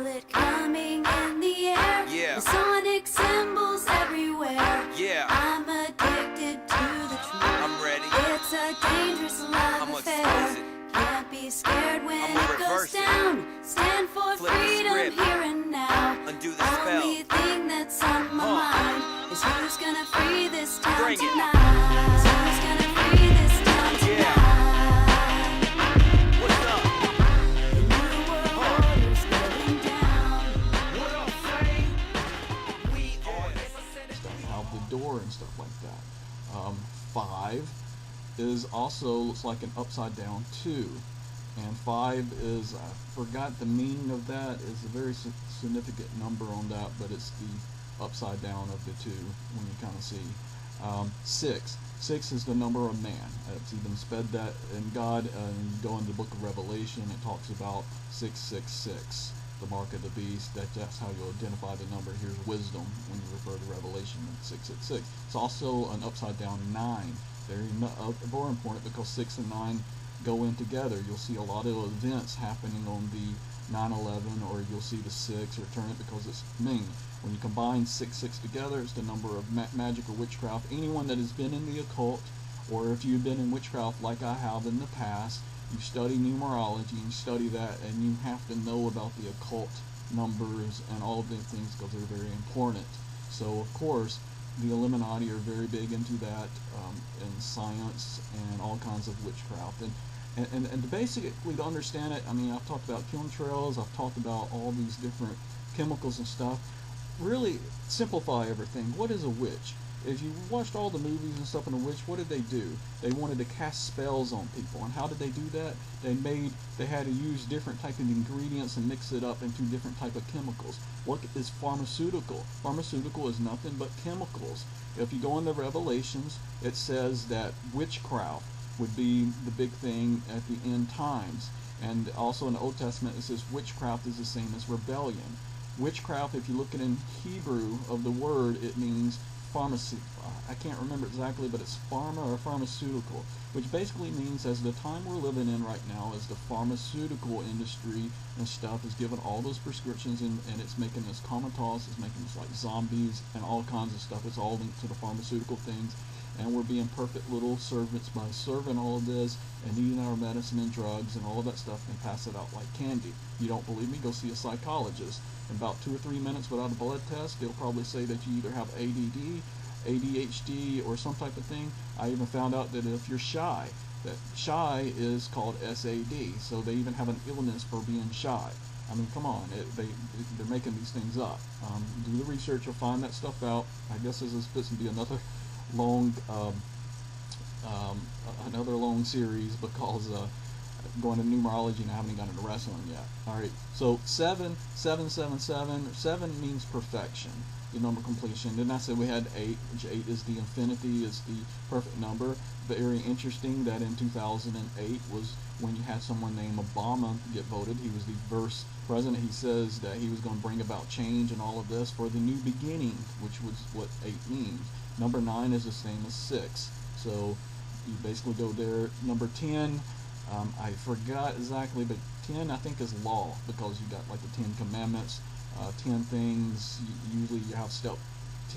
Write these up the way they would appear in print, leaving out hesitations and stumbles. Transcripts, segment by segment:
feel it coming in the air. Yeah. The sonic symbols everywhere. Yeah. I'm addicted to the truth. I'm ready. It's a dangerous love How much affair. is it? Can't be scared when I'ma it goes reverse it. down. Stand for Flip the freedom script. here and now. Undo the spell. Only thing that's on my mind is who's gonna free this town Bring it. tonight. Is who's gonna free this town Yeah. tonight. What's up? The new world order's going down. What up, Faye? We are. Stuff out the door and stuff like that. 5 is also looks like an upside down 2, and 5 is, I forgot the meaning of that, is a very significant number on that, but it's the upside down of the 2 when you kind of see. 6 is the number of man. It's even spelled that in God, and you go into the book of Revelation, it talks about 666, the mark of the beast. That's how you identify the number. Here's wisdom when you refer to Revelation 666. It's also an upside down 9. Very more important because 6 and 9 go in together. You'll see a lot of events happening on the 9/11, or you'll see the 6 or turn it because it's Ming. When you combine 6 together, it's the number of magic or witchcraft. Anyone that has been in the occult, or if you've been in witchcraft like I have in the past, you study numerology and you study that, and you have to know about the occult numbers and all of these things because they're very important. So of course the Illuminati are very big into that, in science and all kinds of witchcraft. And basically to understand it, I mean, I've talked about chemtrails, I've talked about all these different chemicals and stuff. Really simplify everything. What is a witch? If you watched all the movies and stuff on a witch, what did they do? They wanted to cast spells on people. And how did they do that? They had to use different type of ingredients and mix it up into different type of chemicals. What is pharmaceutical? Pharmaceutical is nothing but chemicals. If you go into Revelations, it says that witchcraft would be the big thing at the end times. And also in the Old Testament, it says witchcraft is the same as rebellion. Witchcraft, if you look at it in Hebrew of the word, it means pharmacy. I can't remember exactly, but it's pharma or pharmaceutical, which basically means as the time we're living in right now, as the pharmaceutical industry and stuff is giving all those prescriptions, and it's making us comatose, it's making us like zombies and all kinds of stuff. It's all linked to the pharmaceutical things, and we're being perfect little servants by serving all of this and eating our medicine and drugs and all of that stuff and pass it out like candy. You don't believe me? Go see a psychologist. In about 2 or 3 minutes without a blood test, they'll probably say that you either have ADD, ADHD, or some type of thing. I even found out that if you're shy, that shy is called SAD, so they even have an illness for being shy. I mean, come on, they're making these things up. Do the research, you'll find that stuff out. I guess this is supposed to be another long series because going to numerology and I haven't gotten into wrestling yet. Alright, so 7 means perfection, the number completion. Then I said we had 8, which 8 is the infinity, is the perfect number. Very interesting that in 2008 was when you had someone named Obama get voted. He was the first president. He says that he was going to bring about change and all of this for the new beginning, which was what 8 means. Number 9 is the same as 6, so you basically go there. Number 10, I forgot exactly, but 10 I think is law, because you got like the 10 commandments, 10 things. Usually you have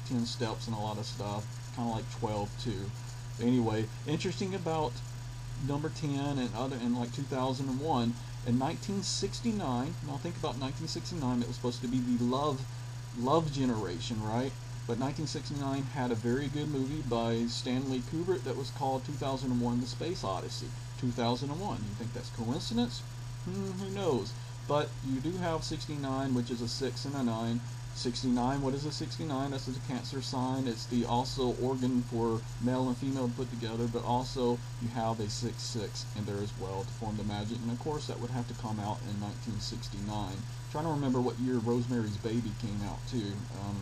10 steps and a lot of stuff, kind of like 12 too. But anyway, interesting about number 10 and other, in like 2001, in 1969. Now think about 1969. It was supposed to be the love generation, right? But 1969 had a very good movie by Stanley Kubrick that was called 2001: The Space Odyssey. 2001. You think that's coincidence? Who knows? But you do have 69, which is a 6 and a 9. 69, what is a 69? That's a Cancer sign. It's the also organ for male and female put together, but also you have a 6-6 in there as well to form the magic. And of course that would have to come out in 1969. Trying to remember what year Rosemary's Baby came out too.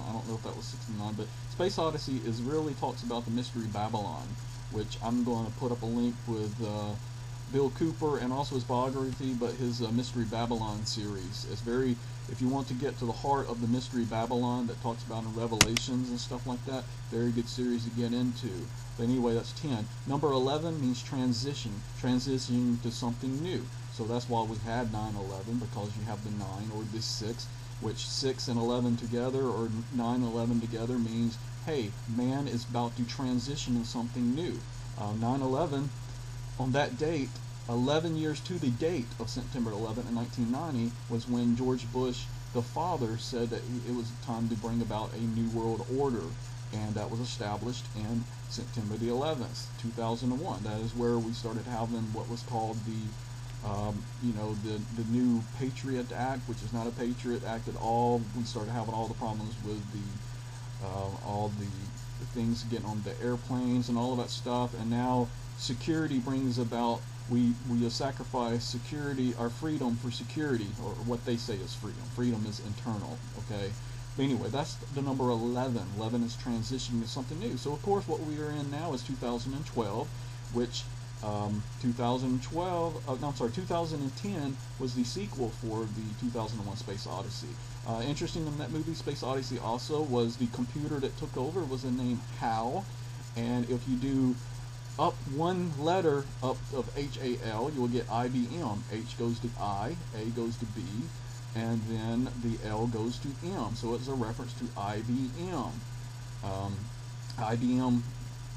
I don't know if that was 69, but Space Odyssey really talks about the Mystery Babylon, which I'm going to put up a link with Bill Cooper and also his biography, but his Mystery Babylon series is very, if you want to get to the heart of the Mystery Babylon that talks about in Revelations and stuff like that, very good series to get into. But anyway, that's 10. Number 11 means transition, transitioning to something new. So that's why we had 9/11, because you have the 9 or the 6, which 6 and 11 together, or 9 and 11 together, means, hey, man is about to transition in something new. 9/11, on that date, 11 years to the date of September 11th in 1990, was when George Bush, the father, said that it was time to bring about a new world order, and that was established in September the 11th, 2001. That is where we started having what was called the new Patriot Act, which is not a Patriot Act at all. We started having all the problems with all the things getting on the airplanes and all of that stuff, and now security brings about, we sacrifice security, our freedom, for security, or what they say is freedom. Freedom is internal, okay? But anyway, that's the number 11. 11 is transitioning to something new. So of course what we are in now is 2012, which 2010 was the sequel for the 2001 Space Odyssey. Interesting in that movie, Space Odyssey, also was the computer that took over was the name HAL, and if you do up one letter up of HAL, you will get IBM. H goes to I, A goes to B, and then the L goes to M. So it's a reference to IBM. IBM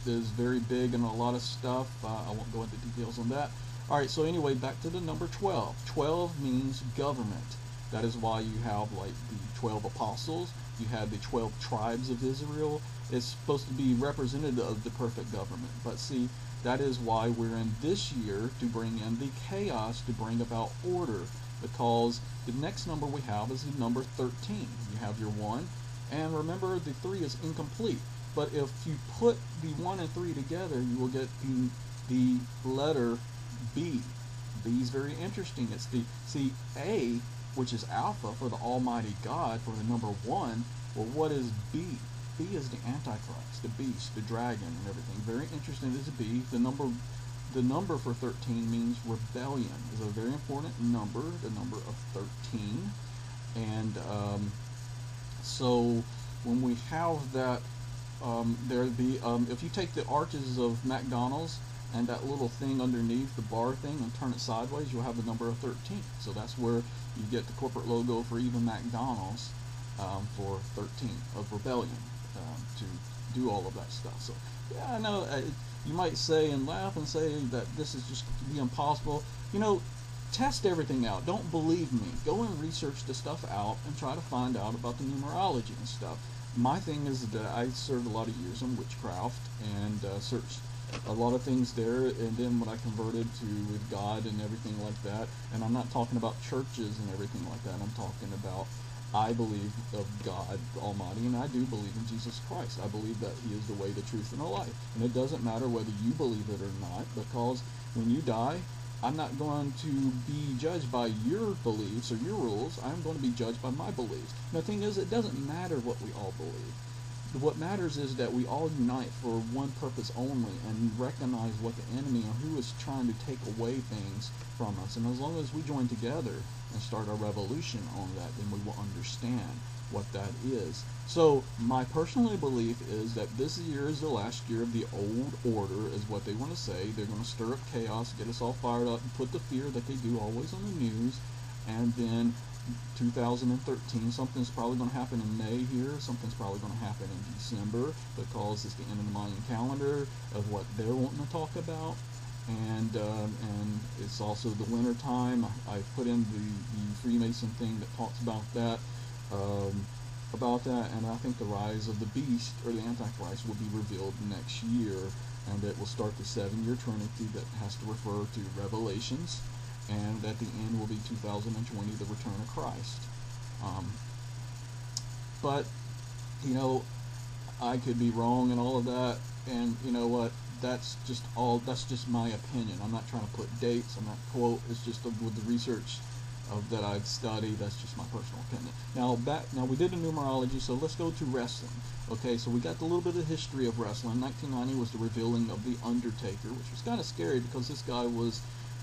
is very big in a lot of stuff. I won't go into details on that. Alright, so anyway, back to the number 12. 12 means government. That is why you have like the 12 apostles. You have the 12 tribes of Israel. It's supposed to be representative of the perfect government. But see, that is why we're in this year, to bring in the chaos, to bring about order. Because the next number we have is the number 13. You have your 1, and remember the 3 is incomplete. But if you put the 1 and 3 together, you will get the letter B. B is very interesting. It's the, see, A, which is Alpha for the Almighty God, for the number 1. Well, what is B? B is the Antichrist, the beast, the dragon, and everything. Very interesting is a B. The number for 13 means rebellion. Is a very important number, the number of 13. And so when we have that, if you take the arches of McDonald's and that little thing underneath, the bar thing, and turn it sideways, you'll have the number of 13. So that's where you get the corporate logo for even McDonald's, for 13, of rebellion, to do all of that stuff. So yeah, I know you might say and laugh and say that this is just be impossible. You know, test everything out. Don't believe me. Go and research the stuff out and try to find out about the numerology and stuff. My thing is that I served a lot of years in witchcraft and searched a lot of things there, and then when I converted to with God and everything like that, and I'm not talking about churches and everything like that, I'm talking about, I believe of God Almighty, and I do believe in Jesus Christ. I believe that He is the way, the truth, and the life. And it doesn't matter whether you believe it or not, because when you die, I'm not going to be judged by your beliefs or your rules. I'm going to be judged by my beliefs. And the thing is, it doesn't matter what we all believe. What matters is that we all unite for one purpose only, and recognize what the enemy and who is trying to take away things from us. And as long as we join together and start a revolution on that, then we will understand what that is. So my personal belief is that this year is the last year of the old order, is what they want to say. They're going to stir up chaos, get us all fired up, and put the fear that they do always on the news. And then 2013, something's probably going to happen in May here, something's probably going to happen in December, because it's the end of the Mayan calendar of what they're wanting to talk about. And it's also the winter time. I put in the Freemason thing that talks about that, and I think the rise of the beast, or the Antichrist, will be revealed next year, and it will start the 7-year trinity that has to refer to Revelations, and at the end will be 2020, the return of Christ. But you know, I could be wrong and all of that, and you know what, that's just my opinion. I'm not trying to put dates, I'm not quote, it's just with the research that I've studied, that's just my personal opinion. Now we did the numerology, so let's go to wrestling. Okay, so we got a little bit of history of wrestling. 1990 was the revealing of the Undertaker, which was kind of scary, because this guy was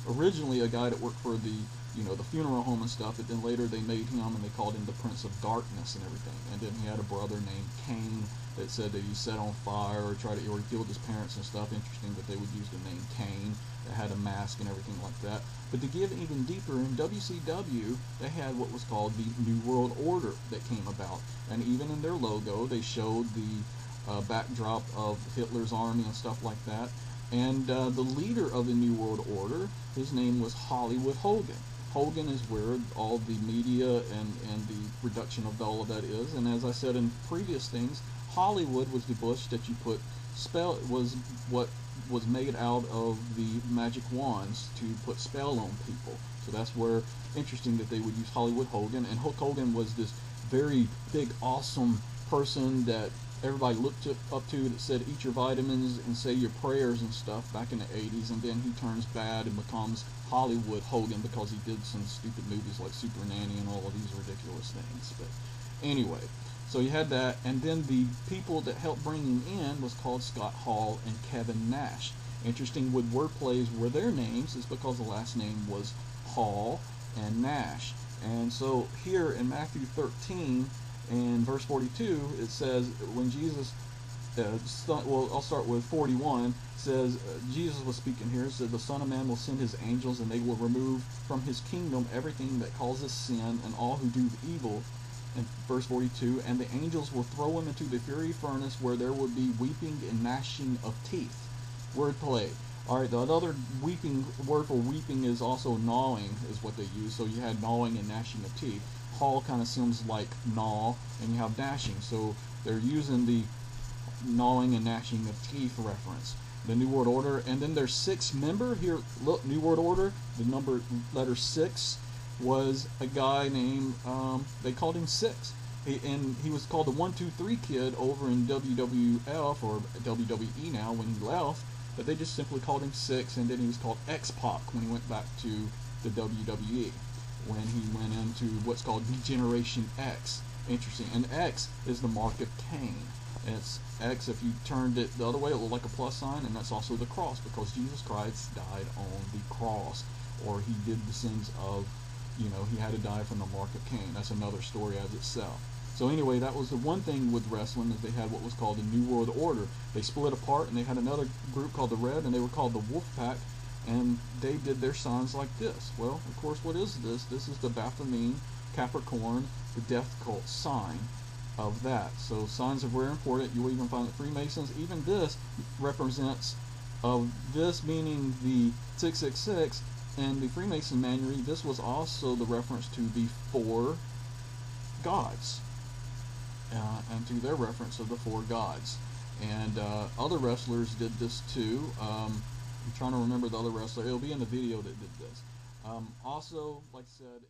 originally a guy that worked for the you know, the funeral home and stuff, but then later they made him and they called him the Prince of Darkness and everything. And then he had a brother named Cain that said that he set on fire or or he killed his parents and stuff. Interesting that they would use the name Cain, that had a mask and everything like that. But to give even deeper, in WCW, they had what was called the New World Order that came about. And even in their logo, they showed the backdrop of Hitler's army and stuff like that. And the leader of the New World Order, his name was Hollywood Hogan. Hogan is where all the media and the production of all of that is. And as I said in previous things, Hollywood was the bush that you put was what was made out of the magic wands to put spell on people. So that's where, interesting that they would use Hollywood Hogan. And Hulk Hogan was this very big, awesome person that everybody looked up to, that said eat your vitamins and say your prayers and stuff back in the 80s, and then he turns bad and becomes Hollywood Hogan because he did some stupid movies like Super Nanny and all of these ridiculous things. But anyway, so you had that, and then the people that helped bring him in was called Scott Hall and Kevin Nash. Interesting with wordplays were their names is because the last name was Hall and Nash. And so here in Matthew 13 in verse 42, it says when Jesus, well, I'll start with 41, says, Jesus was speaking here, said, the Son of Man will send his angels and they will remove from his kingdom everything that causes sin and all who do evil. In verse 42, and the angels will throw him into the fiery furnace where there will be weeping and gnashing of teeth. Wordplay. Alright, the other word for weeping is also gnawing, is what they use. So you had gnawing and gnashing of teeth. Hall kind of seems like gnaw, and you have gnashing. So they're using the gnawing and gnashing of teeth reference. The New World Order, and then their sixth member here. Look, New World Order. The letter 6 was a guy named. They called him Six. He was called the 1-2-3 Kid over in WWF or WWE now when he left. But they just simply called him Six, and then he was called X-Pac when he went back to the WWE, when he went into what's called Degeneration X. Interesting. And X is the mark of Cain. And it's X, if you turned it the other way, it looked like a plus sign, and that's also the cross, because Jesus Christ died on the cross, or he did the sins of, he had to die from the mark of Cain. That's another story as itself. So anyway, that was the one thing with wrestling, is they had what was called the New World Order. They split apart, and they had another group called the Red, and they were called the Wolf Pack, and they did their signs like this. Well, of course, what is this? This is the Baphomet, Capricorn, the Death Cult sign of that. So signs are very important. You will even find that Freemasons, even this represents, this meaning the 666, and the Freemason manual, this was also the reference to the 4 gods. And to their reference of the 4 gods. And other wrestlers did this too. I'm trying to remember the other wrestler. It'll be in the video that did this. Also, like I said,